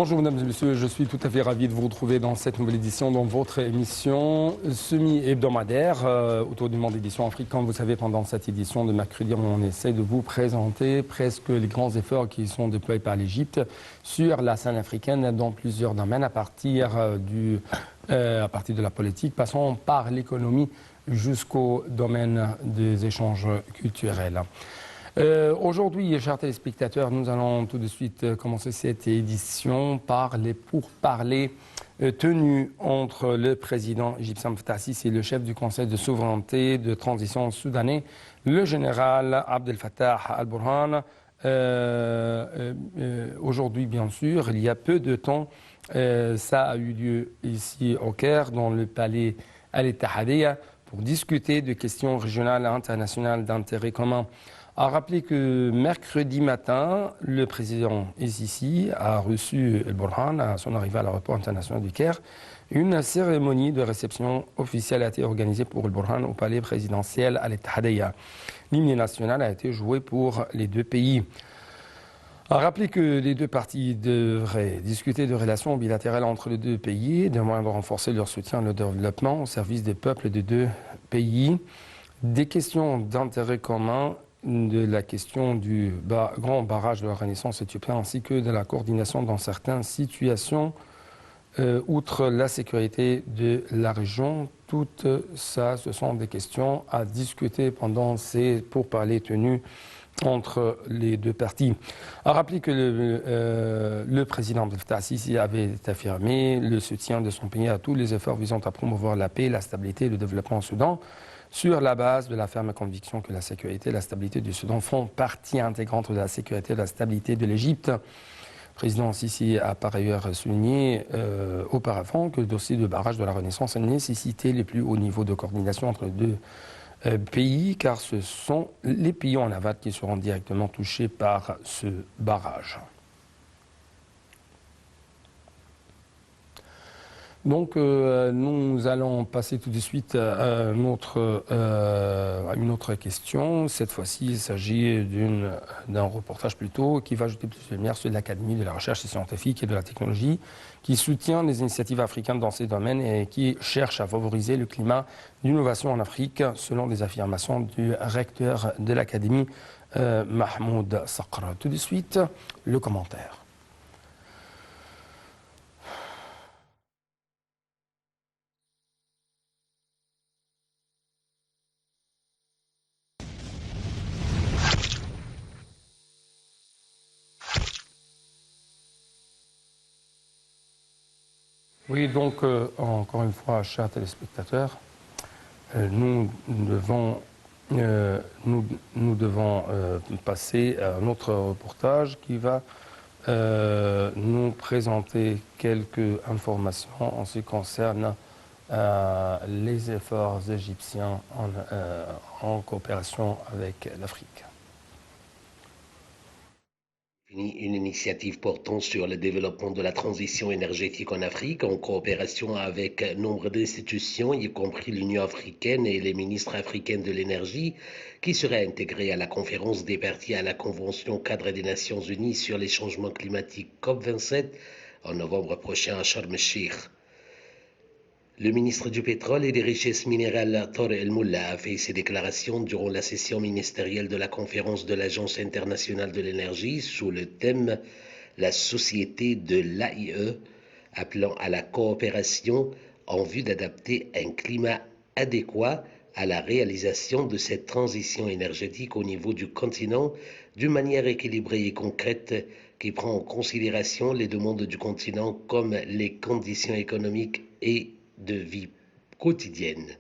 Bonjour mesdames et messieurs, je suis tout à fait ravi de vous retrouver dans cette nouvelle édition, dans votre émission semi-hebdomadaire autour du monde édition Afrique. Comme vous savez, pendant cette édition de mercredi, on essaie de vous présenter presque les grands efforts qui sont déployés par l'Égypte sur la scène africaine dans plusieurs domaines, à partir de la politique, passant par l'économie jusqu'au domaine des échanges culturels. Aujourd'hui, chers téléspectateurs, nous allons tout de suite commencer cette édition par les pourparlers tenus entre le président égyptien Fattah al-Sisi et le chef du Conseil de souveraineté de transition soudanais, le général Abdel Fattah al-Burhan. Aujourd'hui, bien sûr, il y a peu de temps, ça a eu lieu ici au Caire, dans le palais Al-Ittihadiyya, pour discuter de questions régionales et internationales d'intérêt commun. A rappeler que mercredi matin, le président Sisi a reçu El Burhan à son arrivée à l'aéroport international du Caire. Une cérémonie de réception officielle a été organisée pour El Burhan au palais présidentiel à l'Ittihadiyya. L'hymne national a été joué pour les deux pays. A rappeler que les deux parties devraient discuter de relations bilatérales entre les deux pays, de moyens de renforcer leur soutien au développement au service des peuples des deux pays, des questions d'intérêt commun, de la question du grand barrage de la Renaissance éthiopienne ainsi que de la coordination dans certaines situations, outre la sécurité de la région. Tout ça, ce sont des questions à discuter pendant ces pourparlers tenus entre les deux parties. À rappeler que le président Abdel Fattah al-Sisi avait affirmé le soutien de son pays à tous les efforts visant à promouvoir la paix, la stabilité et le développement au Soudan, sur la base de la ferme conviction que la sécurité et la stabilité du Soudan font partie intégrante de la sécurité et de la stabilité de l'Égypte. Le président Sisi a par ailleurs souligné auparavant que le dossier de barrage de la Renaissance nécessitait les plus hauts niveaux de coordination entre les deux pays, car ce sont les pays en aval qui seront directement touchés par ce barrage. Donc, nous allons passer tout de suite à une autre question. Cette fois-ci, il s'agit d'un reportage plutôt qui va jeter plus de lumière sur l'Académie de la recherche scientifique et de la technologie, qui soutient les initiatives africaines dans ces domaines et qui cherche à favoriser le climat d'innovation en Afrique, selon les affirmations du recteur de l'Académie, Mahmoud Sakr. Tout de suite, le commentaire. Oui, donc, encore une fois, chers téléspectateurs, nous devons passer à un autre reportage qui va nous présenter quelques informations en ce qui concerne les efforts égyptiens en coopération avec l'Afrique. Une initiative portant sur le développement de la transition énergétique en Afrique en coopération avec nombre d'institutions, y compris l'Union africaine et les ministres africains de l'énergie, qui seraient intégrés à la conférence des parties à la Convention cadre des Nations Unies sur les changements climatiques COP27 en novembre prochain à Sharm el-Sheikh. Le ministre du Pétrole et des Richesses minérales, Tor El-Moula, a fait ses déclarations durant la session ministérielle de la conférence de l'Agence internationale de l'énergie sous le thème « La société de l'AIE », appelant à la coopération en vue d'adapter un climat adéquat à la réalisation de cette transition énergétique au niveau du continent d'une manière équilibrée et concrète qui prend en considération les demandes du continent comme les conditions économiques et de vie quotidienne,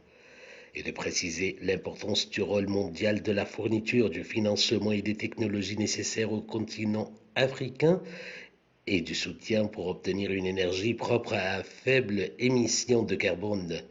et de préciser l'importance du rôle mondial de la fourniture du financement et des technologies nécessaires au continent africain et du soutien pour obtenir une énergie propre à faible émission de carbone.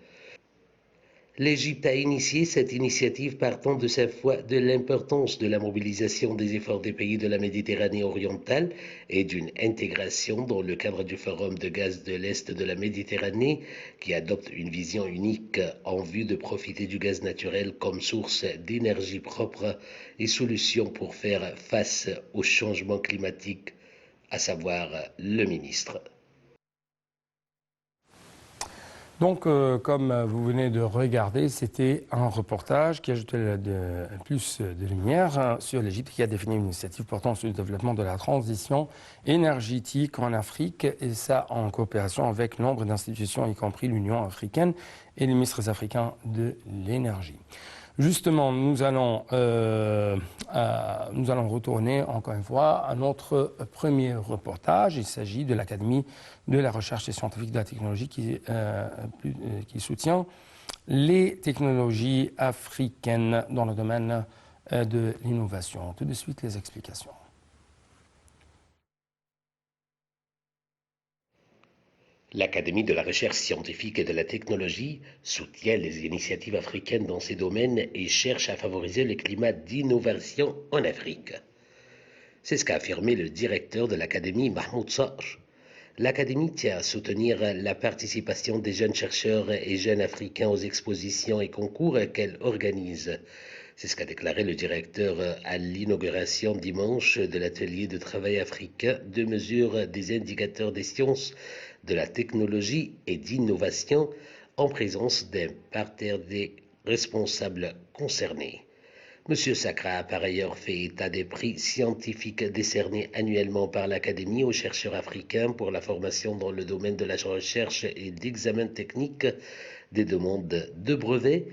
L'Égypte a initié cette initiative partant de sa foi de l'importance de la mobilisation des efforts des pays de la Méditerranée orientale et d'une intégration dans le cadre du Forum de gaz de l'Est de la Méditerranée qui adopte une vision unique en vue de profiter du gaz naturel comme source d'énergie propre et solution pour faire face au changement climatique à savoir le ministre. Donc, comme vous venez de regarder, c'était un reportage qui ajoutait plus de lumière sur l'Égypte, qui a défini une initiative portant sur le développement de la transition énergétique en Afrique, et ça en coopération avec nombre d'institutions, y compris l'Union africaine et les ministres africains de l'énergie. Justement, nous allons retourner encore une fois à notre premier reportage. Il s'agit de l'Académie de la recherche et scientifique de la technologie qui soutient les technologies africaines dans le domaine de l'innovation. Tout de suite, les explications. L'Académie de la recherche scientifique et de la technologie soutient les initiatives africaines dans ces domaines et cherche à favoriser le climat d'innovation en Afrique. C'est ce qu'a affirmé le directeur de l'Académie, Mahmoud Sarr. L'Académie tient à soutenir la participation des jeunes chercheurs et jeunes africains aux expositions et concours qu'elle organise. C'est ce qu'a déclaré le directeur à l'inauguration dimanche de l'atelier de travail africain de mesure des indicateurs des sciences, de la technologie et d'innovation en présence d'un parterre des responsables concernés. M. Sakra a par ailleurs fait état des prix scientifiques décernés annuellement par l'Académie aux chercheurs africains pour la formation dans le domaine de la recherche et d'examen technique, des demandes de brevets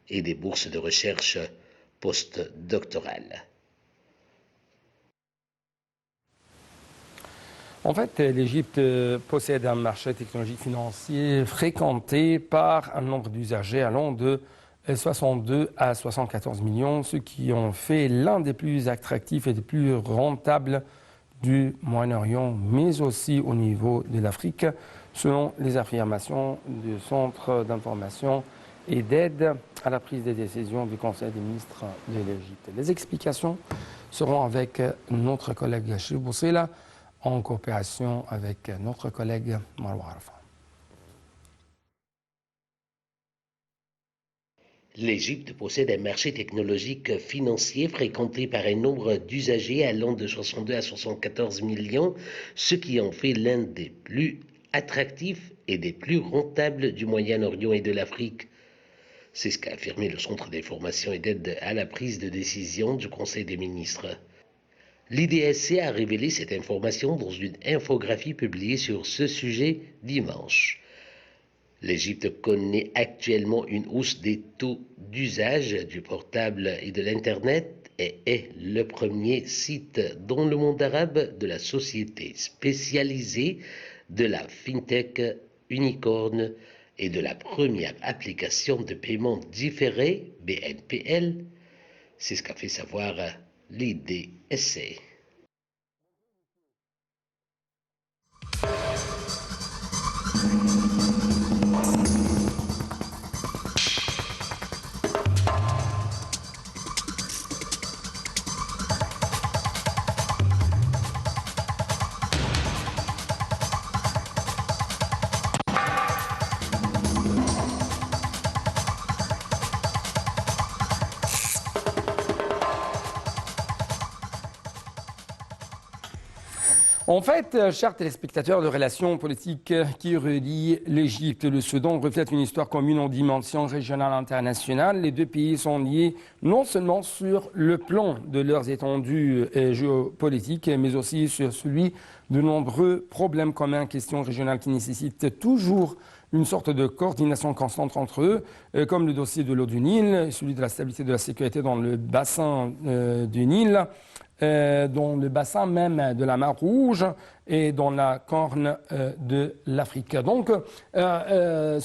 et des bourses de recherche postdoctorales. En fait, l'Égypte possède un marché technologique financier fréquenté par un nombre d'usagers allant de 62 à 74 millions, ce qui en fait l'un des plus attractifs et des plus rentables du Moyen-Orient, mais aussi au niveau de l'Afrique, selon les affirmations du Centre d'information et d'aide à la prise des décisions du Conseil des ministres de l'Égypte. Les explications seront avec notre collègue Chérif Boussela, en coopération avec notre collègue Marwa Arfa. L'Égypte possède un marché technologique financier fréquenté par un nombre d'usagers allant de 62 à 74 millions, ce qui en fait l'un des plus attractifs et des plus rentables du Moyen-Orient et de l'Afrique. C'est ce qu'a affirmé le Centre d'information et d'aide à la prise de décision du Conseil des ministres. L'IDSC a révélé cette information dans une infographie publiée sur ce sujet dimanche. L'Égypte connaît actuellement une hausse des taux d'usage du portable et de l'Internet et est le premier site dans le monde arabe de la société spécialisée de la FinTech Unicorn et de la première application de paiement différé, BNPL. C'est ce qu'a fait savoir l'IDSC. En fait, chers téléspectateurs, de relations politiques qui relient l'Égypte et le Soudan reflètent une histoire commune en dimension régionale et internationale. Les deux pays sont liés non seulement sur le plan de leurs étendues géopolitiques, mais aussi sur celui de nombreux problèmes communs, questions régionales qui nécessitent toujours une sorte de coordination constante entre eux, comme le dossier de l'eau du Nil, celui de la stabilité de la sécurité dans le bassin du Nil, dans le bassin même de la mer Rouge et dans la corne de l'Afrique. Donc, dans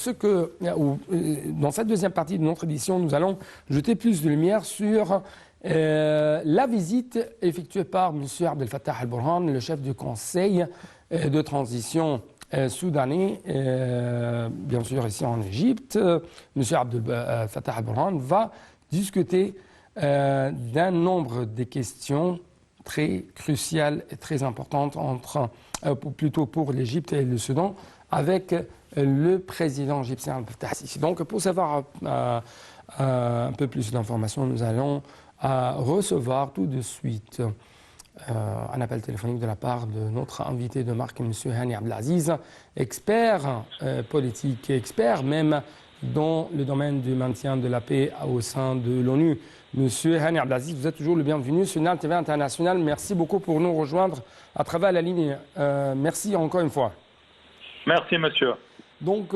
cette deuxième partie de notre édition, nous allons jeter plus de lumière sur la visite effectuée par M. Abdel Fattah al-Burhan, le chef du conseil de transition soudanais, bien sûr ici en Égypte. M. Abdel Fattah al-Burhan va discuter d'un nombre de questions très cruciales et très importantes plutôt pour l'Égypte et le Soudan avec le président égyptien Abdel Fattah al-Sisi. Donc pour savoir un peu plus d'informations, nous allons recevoir tout de suite un appel téléphonique de la part de notre invité de marque, M. Hani Abdelaziz, expert politique, expert même dans le domaine du maintien de la paix au sein de l'ONU. Monsieur Hani Abdelaziz, vous êtes toujours le bienvenu sur NAL TV International. Merci beaucoup pour nous rejoindre à travers la ligne. Merci encore une fois. Merci, monsieur. Donc,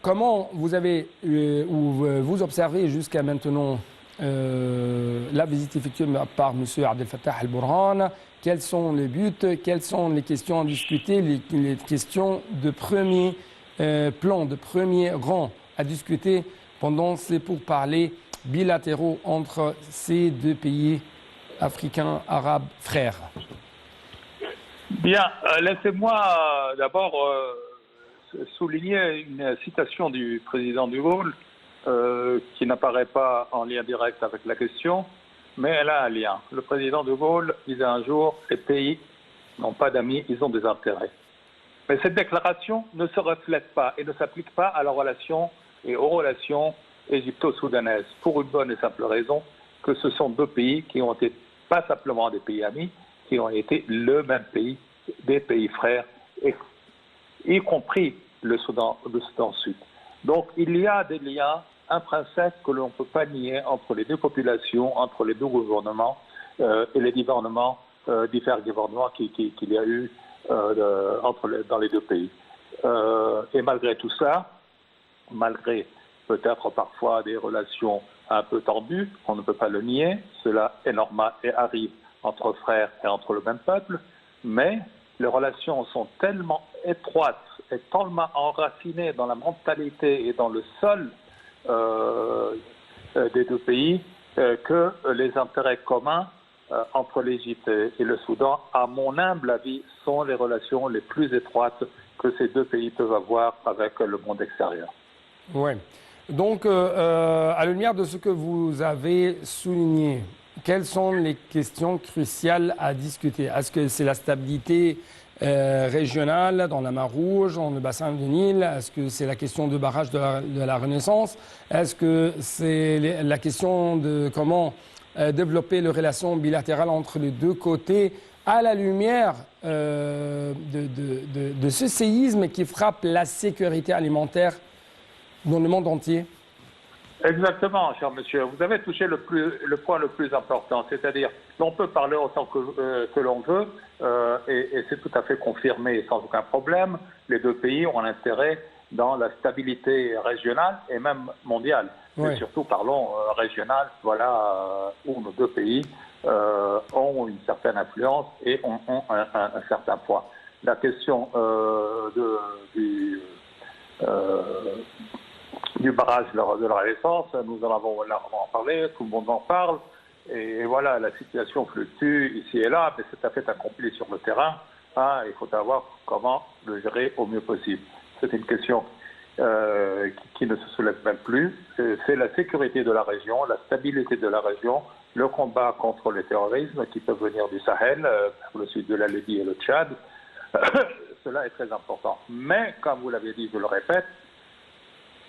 comment vous avez ou vous observez jusqu'à maintenant la visite effectuée par M. Abdel Fattah al-Burhan? Quels sont les buts? Quelles sont les questions à discuter? Les questions de premier plan, de premier rang à discuter pendant ces pourparlers bilatéraux entre ces deux pays africains, arabes, frères? Bien, laissez-moi d'abord souligner une citation du président de Gaulle qui n'apparaît pas en lien direct avec la question, mais elle a un lien. Le président de Gaulle disait un jour « Les pays n'ont pas d'amis, ils ont des intérêts ». Mais cette déclaration ne se reflète pas et ne s'applique pas à la relation et aux relations égypto-soudanaises, pour une bonne et simple raison, que ce sont deux pays qui ont été pas simplement des pays amis, qui ont été le même pays, des pays frères, y compris le Soudan Sud. Donc il y a des liens intrinsèques que l'on ne peut pas nier entre les deux populations, entre les deux gouvernements et les divers gouvernements qu'il y a eu dans les deux pays. Et malgré tout ça, malgré peut-être parfois des relations un peu tendues, on ne peut pas le nier, cela est normal et arrive entre frères et entre le même peuple, mais les relations sont tellement étroites et tellement enracinées dans la mentalité et dans le sol des deux pays que les intérêts communs entre l'Égypte et le Soudan, à mon humble avis, sont les relations les plus étroites que ces deux pays peuvent avoir avec le monde extérieur. Oui. Donc, à la lumière de ce que vous avez souligné, quelles sont les questions cruciales à discuter? Est-ce que c'est la stabilité régionale dans la mer Rouge, dans le bassin du Nil? Est-ce que c'est la question de barrage de la Renaissance? Est-ce que c'est la question de comment développer les relations bilatérales entre les deux côtés à la lumière de ce séisme qui frappe la sécurité alimentaire dans le monde entier? Exactement, cher monsieur. Vous avez touché le point le plus important, c'est-à-dire l'on peut parler autant que l'on veut, et c'est tout à fait confirmé sans aucun problème. Les deux pays ont un intérêt dans la stabilité régionale et même mondiale. Oui. Mais surtout, parlons régional, voilà où nos deux pays ont une certaine influence et ont un certain poids. La question du barrage de la Renaissance, nous en avons largement parlé, tout le monde en parle, et voilà, la situation fluctue ici et là, mais c'est à fait accompli sur le terrain. Hein, il faut savoir comment le gérer au mieux possible. C'est une question qui ne se soulève même plus. C'est la sécurité de la région, la stabilité de la région, le combat contre le terrorisme qui peut venir du Sahel, le sud de la Libye et le Tchad. Cela est très important. Mais, comme vous l'avez dit, je le répète,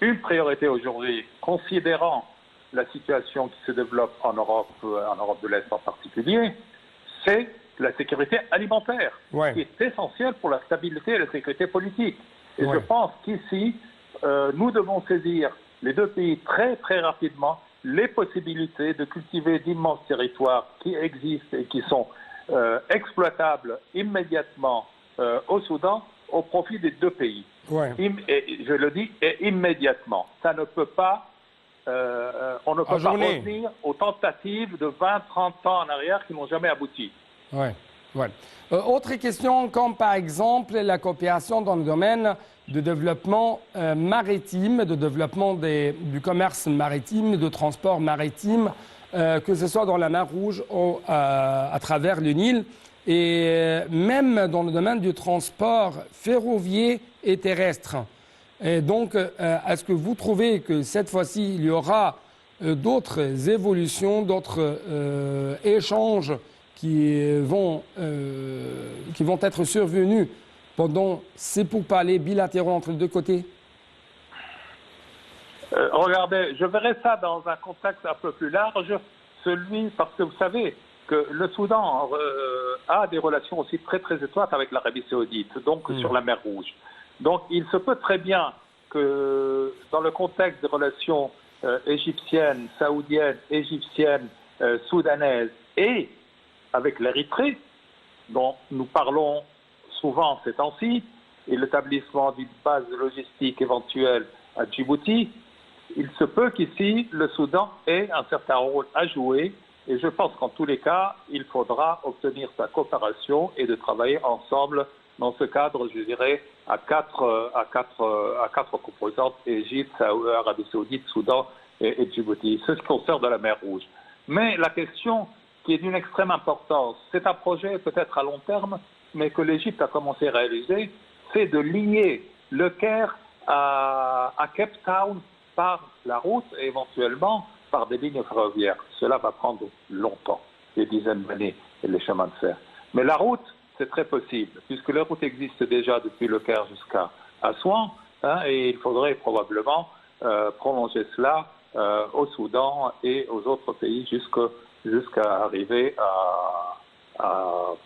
une priorité aujourd'hui, considérant la situation qui se développe en Europe de l'Est en particulier, c'est la sécurité alimentaire, qui est essentielle pour la stabilité et la sécurité politique. Et je pense qu'ici, nous devons saisir, les deux pays, très très rapidement, les possibilités de cultiver d'immenses territoires qui existent et qui sont exploitables immédiatement au Soudan au profit des deux pays. Et je le dis, et immédiatement. Ça ne peut pas, on ne peut pas revenir aux tentatives de 20-30 ans en arrière qui n'ont jamais abouti. Autre question, comme par exemple la coopération dans le domaine de développement maritime, de développement du commerce maritime, de transport maritime, que ce soit dans la mer Rouge ou à travers le Nil, et même dans le domaine du transport ferroviaire et terrestre. Et donc, est-ce que vous trouvez que cette fois-ci, il y aura d'autres évolutions, d'autres échanges qui vont être survenus pendant ces pourparlers bilatéraux entre les deux côtés? Regardez, je verrai ça dans un contexte un peu plus large, parce que vous savez, que le Soudan a des relations aussi très très étroites avec l'Arabie Saoudite, donc sur la mer Rouge. Donc il se peut très bien que dans le contexte des relations égyptiennes, saoudiennes, égyptiennes, soudanaises et avec l'Érythrée, dont nous parlons souvent ces temps-ci, et l'établissement d'une base logistique éventuelle à Djibouti, il se peut qu'ici, le Soudan ait un certain rôle à jouer, et je pense qu'en tous les cas, il faudra obtenir sa coopération et de travailler ensemble dans ce cadre, je dirais, à quatre composantes, Égypte, Arabie Saoudite, Soudan et Djibouti. C'est ce qui concerne la mer Rouge. Mais la question qui est d'une extrême importance, c'est un projet peut-être à long terme, mais que l'Égypte a commencé à réaliser, c'est de lier le Caire à Cape Town par la route et éventuellement par des lignes ferroviaires. Cela va prendre longtemps, des dizaines d'années, et les chemins de fer. Mais la route, c'est très possible, puisque la route existe déjà depuis le Caire jusqu'à Assouan, et il faudrait probablement prolonger cela au Soudan et aux autres pays jusqu'à arriver à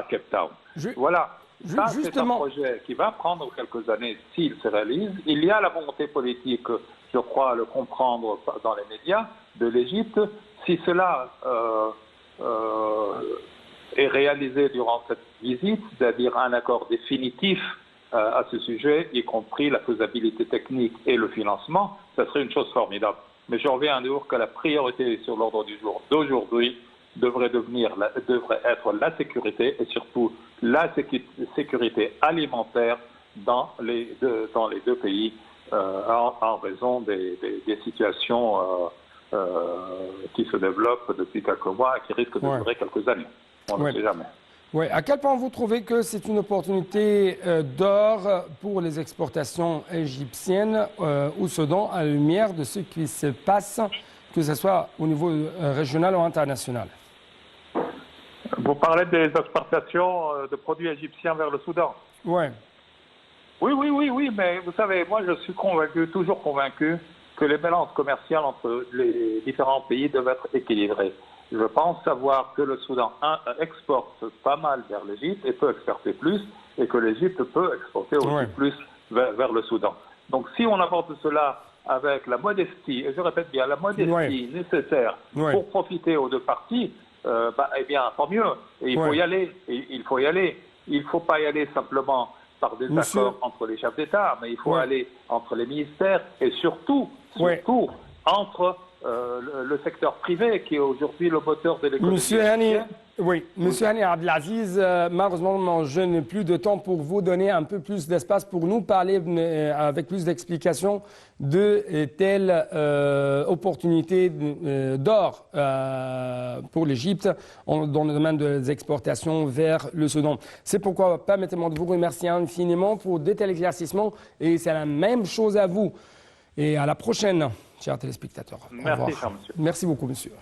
Cape Town. Voilà. Ça, c'est un projet qui va prendre quelques années s'il se réalise. Il y a la volonté politique, je crois le comprendre dans les médias, de l'Égypte. Si cela est réalisé durant cette visite, c'est-à-dire un accord définitif à ce sujet, y compris la faisabilité technique et le financement, ça serait une chose formidable. Mais je reviens à dire que la priorité sur l'ordre du jour d'aujourd'hui devrait être la sécurité et surtout la sécurité alimentaire dans les deux pays en raison des situations qui se développent depuis quelques mois et qui risquent de durer quelques années. On ne sait jamais. Oui. À quel point vous trouvez que c'est une opportunité d'or pour les exportations égyptiennes au Soudan à la lumière de ce qui se passe, que ce soit au niveau régional ou international? Vous parlez des exportations de produits égyptiens vers le Soudan? Oui. Oui, mais vous savez, moi je suis toujours convaincu que les balances commerciales entre les différents pays doivent être équilibrées. Je pense savoir que le Soudan exporte pas mal vers l'Égypte et peut exporter plus, et que l'Égypte peut exporter aussi plus vers le Soudan. Donc si on aborde cela avec la modestie, et je répète bien, la modestie nécessaire pour profiter aux deux parties, eh bien, tant mieux. Et il faut y aller. Il ne faut pas y aller simplement par des accords entre les chefs d'État, mais il faut aller entre les ministères et surtout entre le secteur privé qui est aujourd'hui le moteur de l'économie. Monsieur Hani Abdelaziz, malheureusement, je n'ai plus de temps pour vous donner un peu plus d'espace pour nous parler avec plus d'explications de telles opportunités d'or pour l'Égypte dans le domaine des exportations vers le Soudan. C'est pourquoi permettez-moi de vous remercier infiniment pour de tels éclaircissements et c'est la même chose à vous. Et à la prochaine, chers téléspectateurs. Merci, cher monsieur. Merci beaucoup, monsieur.